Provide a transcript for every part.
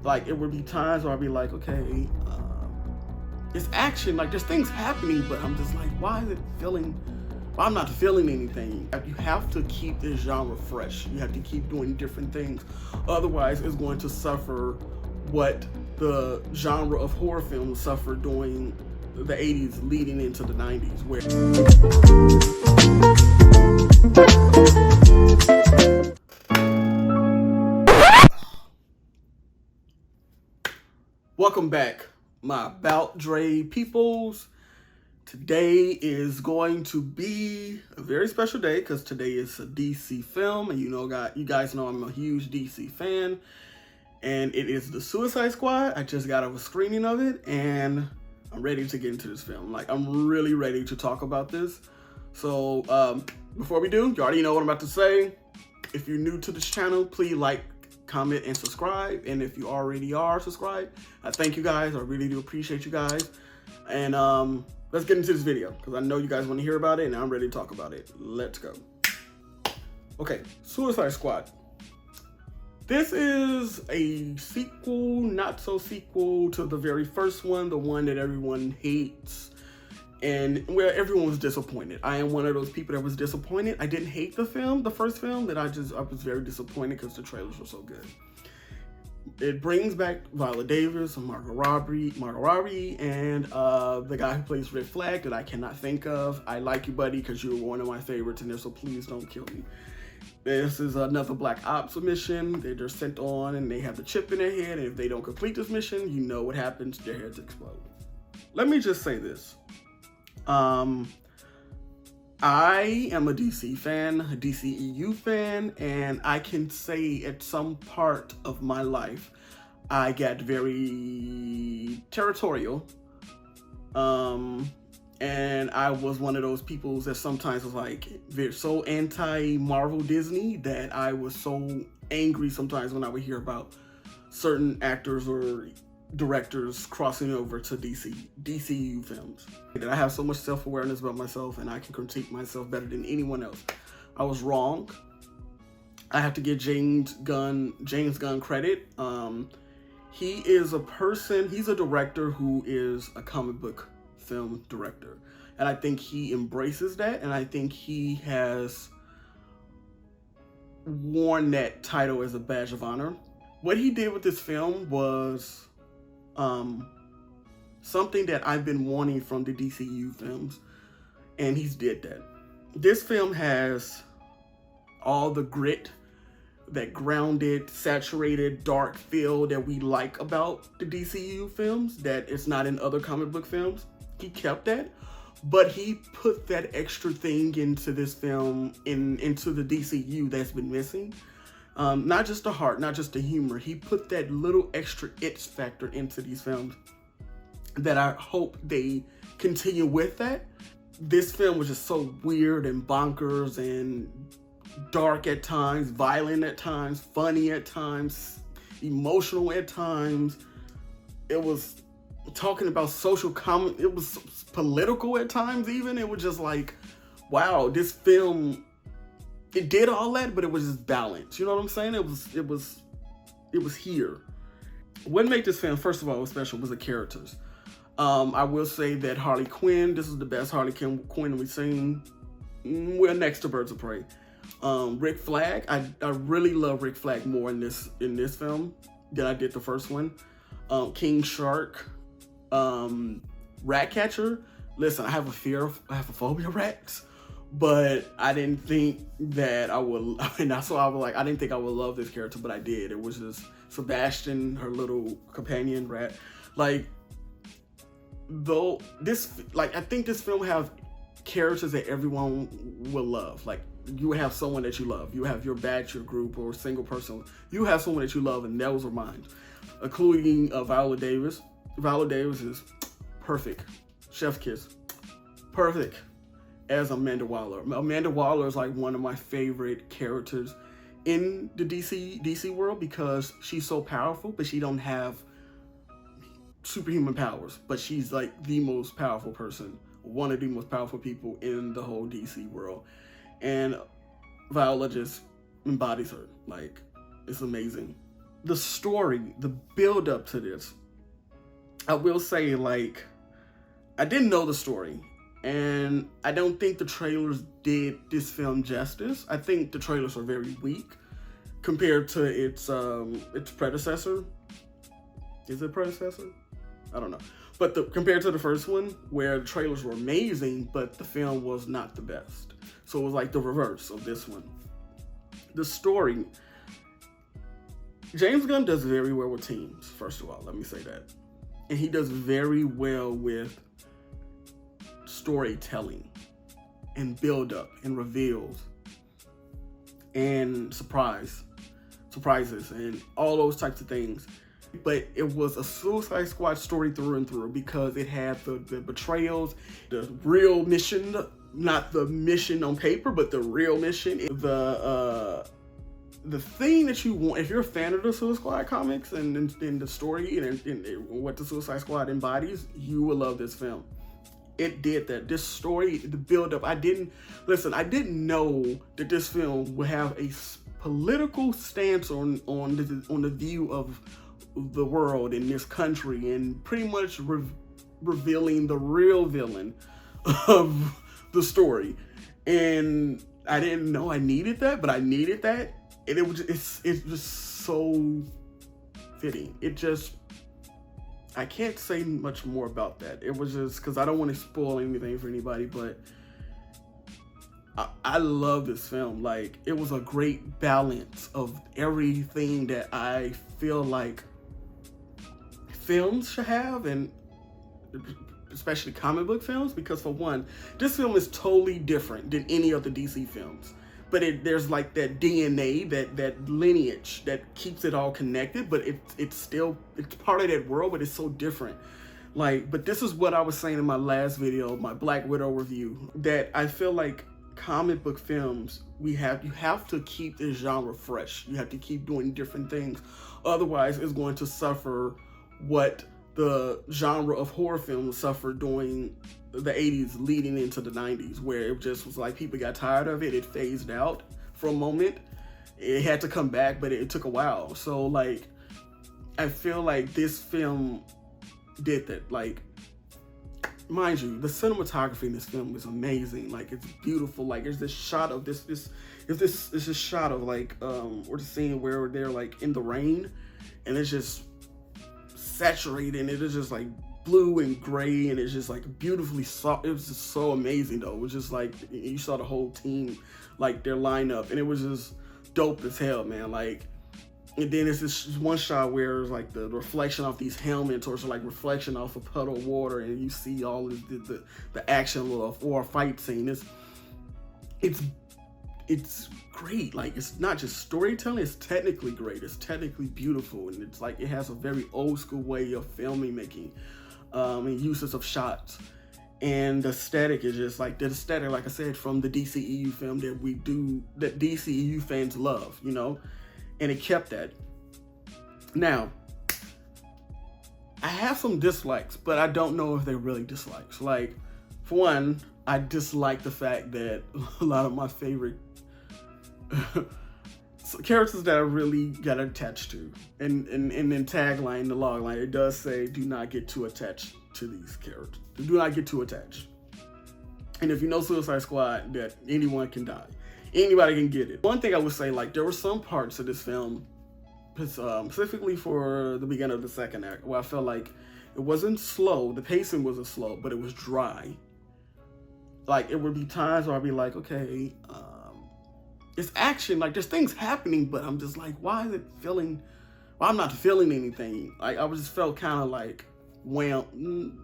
Like, it would be times where I'd be like, okay, it's action, like there's things happening, but I'm just like, why is it feeling, well, I'm not feeling anything. You have to keep this genre fresh. You have to keep doing different things. Otherwise, it's going to suffer what the genre of horror films suffered during the 80s leading into the 90s, where welcome back, my About Dre peoples. Today is going to be a very special day because today is a DC film, and you guys know I'm a huge DC fan, and it is the Suicide Squad. I just got a screening of it, and I'm ready to get into this film. Like, I'm really ready to talk about this. So before we do, you already know what I'm about to say. If you're new to this channel, please like, comment, and subscribe. And if you already are subscribed, I thank you guys. I really do appreciate you guys. And let's get into this video because I know you guys want to hear about it, and I'm ready to talk about it. Let's go. Okay, Suicide Squad. This is a sequel, not so sequel to the very first one, the one that everyone hates and where everyone was disappointed. I am one of those people that was disappointed. I didn't hate the film, the first film, but I was very disappointed because the trailers were so good. It brings back Viola Davis, Margot Robbie, and the guy who plays Red Flag that I cannot think of. I like you, buddy, because you're one of my favorites in there, so please don't kill me. This is another Black Ops mission. They're sent on, and they have the chip in their head, and if they don't complete this mission, you know what happens. Their heads explode. Let me just say this. I am a DC fan, a DCEU fan, and I can say at some part of my life, I got very territorial. And I was one of those people that sometimes was like, they're so anti-Marvel Disney that I was so angry sometimes when I would hear about certain actors or directors crossing over to DCU films. I have so much self-awareness about myself, and I can critique myself better than anyone else. I was wrong. I have to give James Gunn credit. He is a person, he's a director who is a comic book film director. And I think he embraces that, and I think he has worn that title as a badge of honor. What he did with this film was something that I've been wanting from the DCU films, and he's did that. This film has all the grit, that grounded, saturated, dark feel that we like about the DCU films that is not in other comic book films. He kept that, but he put that extra thing into this film, into the DCU that's been missing. Not just the heart, not just the humor. He put that little extra it factor into these films that I hope they continue with that. This film was just so weird and bonkers and dark at times, violent at times, funny at times, emotional at times. It was talking about social comment. It was political at times even. It was just like, wow, this film, it did all that, but it was just balanced. You know what I'm saying? It was here. What made this film, first of all, special was the characters. I will say that Harley Quinn, this is the best Harley Quinn we've seen. We're next to Birds of Prey. Rick Flag, I really love Rick Flag more in this film than I did the first one. King Shark, Ratcatcher. Listen, I have a phobia of rats, but I didn't think that I would, and that's why I was like, I didn't think I would love this character, but I did. It was just Sebastian, her little companion rat. Like, though I think this film have characters that everyone will love. Like, you have someone that you love. You have your bachelor group or single person. You have someone that you love, and those are mine, including Viola Davis. Viola Davis is perfect. Chef's kiss. Perfect as Amanda Waller. Amanda Waller is like one of my favorite characters in the DC world because she's so powerful, but she don't have superhuman powers. But she's like the most powerful person, one of the most powerful people in the whole DC world. And Viola just embodies her. Like, it's amazing. the story, the build up to this, I will say, like, I didn't know the story, and I don't think the trailers did this film justice. I think the trailers are very weak compared to its predecessor. Is it predecessor? I don't know. But compared to the first one, where the trailers were amazing, but the film was not the best. So it was like the reverse of this one. The story, James Gunn does very well with teams, first of all, let me say that. And he does very well with storytelling and build up and reveals and surprises and all those types of things. But it was a Suicide Squad story through and through, because it had the betrayals, the real mission, not the mission on paper, but the real mission. The thing that you want, if you're a fan of the Suicide Squad comics and the story and what the Suicide Squad embodies, you will love this film. It did that. This story, the build-up, I didn't know that this film would have a political stance on the view of the world in this country, and pretty much revealing the real villain of the story. And I didn't know I needed that, but I needed that. And it's just so fitting. I can't say much more about that. It was just because I don't want to spoil anything for anybody, but I love this film. Like, it was a great balance of everything that I feel like films should have, and especially comic book films, because for one, this film is totally different than any of the DC films. But there's like that DNA, that lineage that keeps it all connected, but it's part of that world, but it's so different. Like, but this is what I was saying in my last video, my Black Widow review, that I feel like comic book films, you have to keep this genre fresh. You have to keep doing different things. Otherwise, it's going to suffer what the genre of horror films suffered during the 80s leading into the 90s, where it just was like people got tired of it. It phased out for a moment. It had to come back, but it took a while. So, like, I feel like this film did that. Like, mind you, the cinematography in this film is amazing. Like, it's beautiful. Like, there's this shot of this shot of, like, or the scene where they're like in the rain, and it's just saturated, and it is just like blue and gray, and it's just like beautifully soft. It was just so amazing though. It was just like, you saw the whole team, like their lineup, and it was just dope as hell, man. Like, and then it's this one shot where it's like the reflection off these helmets, or it's like reflection off a puddle of water, and you see all of the action or a fight scene. It's great. Like, it's not just storytelling, it's technically great. It's technically beautiful, and it's like it has a very old school way of making, and uses of shots. And the aesthetic is just like the aesthetic, like I said, from the DCEU film that DCEU fans love, you know? And it kept that. Now, I have some dislikes, but I don't know if they're really dislikes. Like, for one, I dislike the fact that a lot of my favorite characters that I really got attached to, and then tagline, the log line, it does say, do not get too attached to these characters. Do not get too attached. And if you know Suicide Squad, that anyone can die. Anybody can get it. One thing I would say, like, there were some parts of this film, specifically for the beginning of the second act, where I felt like it wasn't slow, the pacing wasn't slow, but it was dry. Like, it would be times where I'd be like, okay, it's action, like there's things happening, but I'm just like, why I'm not feeling anything. Like, I just felt kind of like underwhelmed.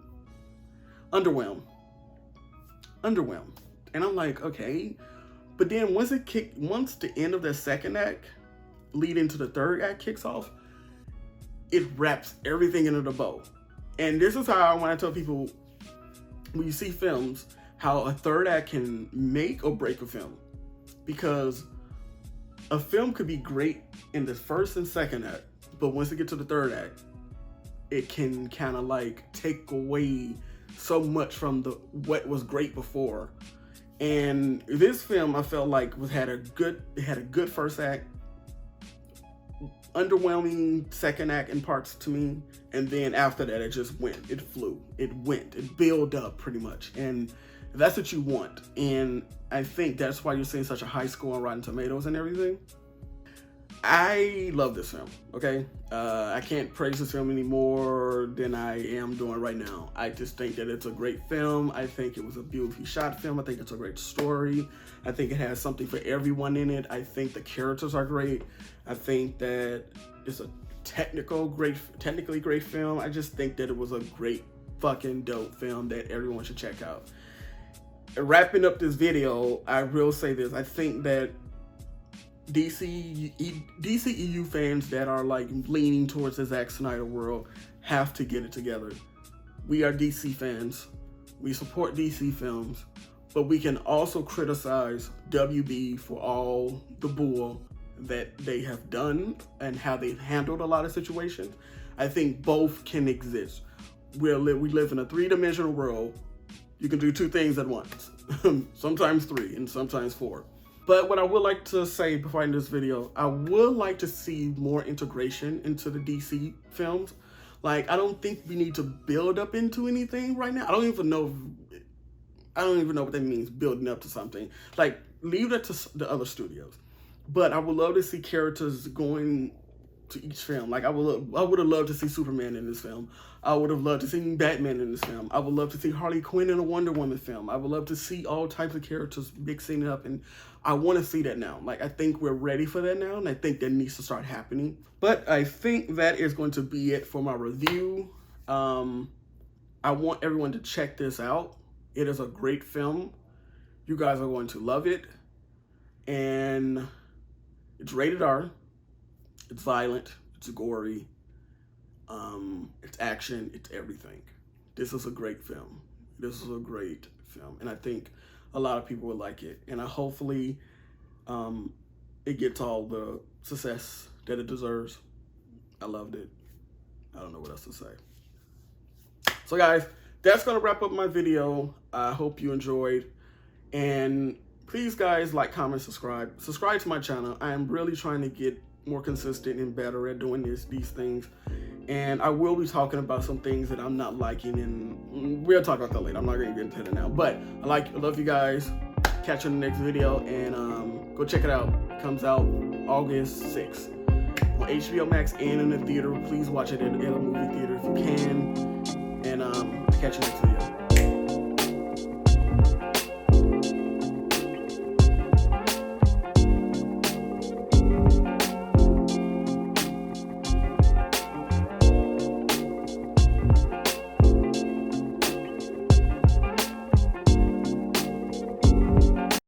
And I'm like, okay. But then once the end of the second act lead into the third act kicks off, it wraps everything into the bow. And this is how I want to tell people, when you see films, how a third act can make or break a film. Because a film could be great in the first and second act, but once it gets to the third act, it can kind of like take away so much from what was great before. And this film, I felt like had a good first act, underwhelming second act in parts to me. And then after that, it just went. It flew. It went. It built up pretty much. And that's what you want. And I think that's why you're seeing such a high score on Rotten Tomatoes and everything. I love this film, okay? I can't praise this film any more than I am doing right now. I just think that it's a great film. I think it was a beautifully shot film. I think it's a great story. I think it has something for everyone in it. I think the characters are great. I think that it's a technically great film. I just think that it was a great fucking dope film that everyone should check out. Wrapping up this video, I will say this. I think that DCEU fans that are like leaning towards the Zack Snyder world have to get it together. We are DC fans. We support DC films, but we can also criticize WB for all the bull that they have done and how they've handled a lot of situations. I think both can exist. We live in a three-dimensional world. You can do two things at once, sometimes three and sometimes four. But what I would like to say before I end this video, I would like to see more integration into the DC films. Like, I don't think we need to build up into anything right now. I don't even know what that means, building up to something. Like, leave that to the other studios. But I would love to see characters going to each film. Like, I would have loved to see Superman in this film. I would have loved to see Batman in this film. I would love to see Harley Quinn in a Wonder Woman film. I would love to see all types of characters mixing it up, and I want to see that now. Like, I think we're ready for that now, and I think that needs to start happening. But I think that is going to be it for my review. I want everyone to check this out. It is a great film. You guys are going to love it. And it's rated R. It's violent. It's gory. It's action. It's everything. This is a great film. This is a great film. And I think a lot of people would like it. And hopefully it gets all the success that it deserves. I loved it. I don't know what else to say. So guys, that's going to wrap up my video. I hope you enjoyed. And please guys, like, comment, subscribe. Subscribe to my channel. I am really trying to get more consistent and better at doing these things. And I will be talking about some things that I'm not liking, and we'll talk about that later. I'm not going to get into that now. But I love you guys. Catch you in the next video, and go check it out. It comes out August 6th on HBO Max and in the theater. Please watch it in a movie theater if you can. And catch you next video.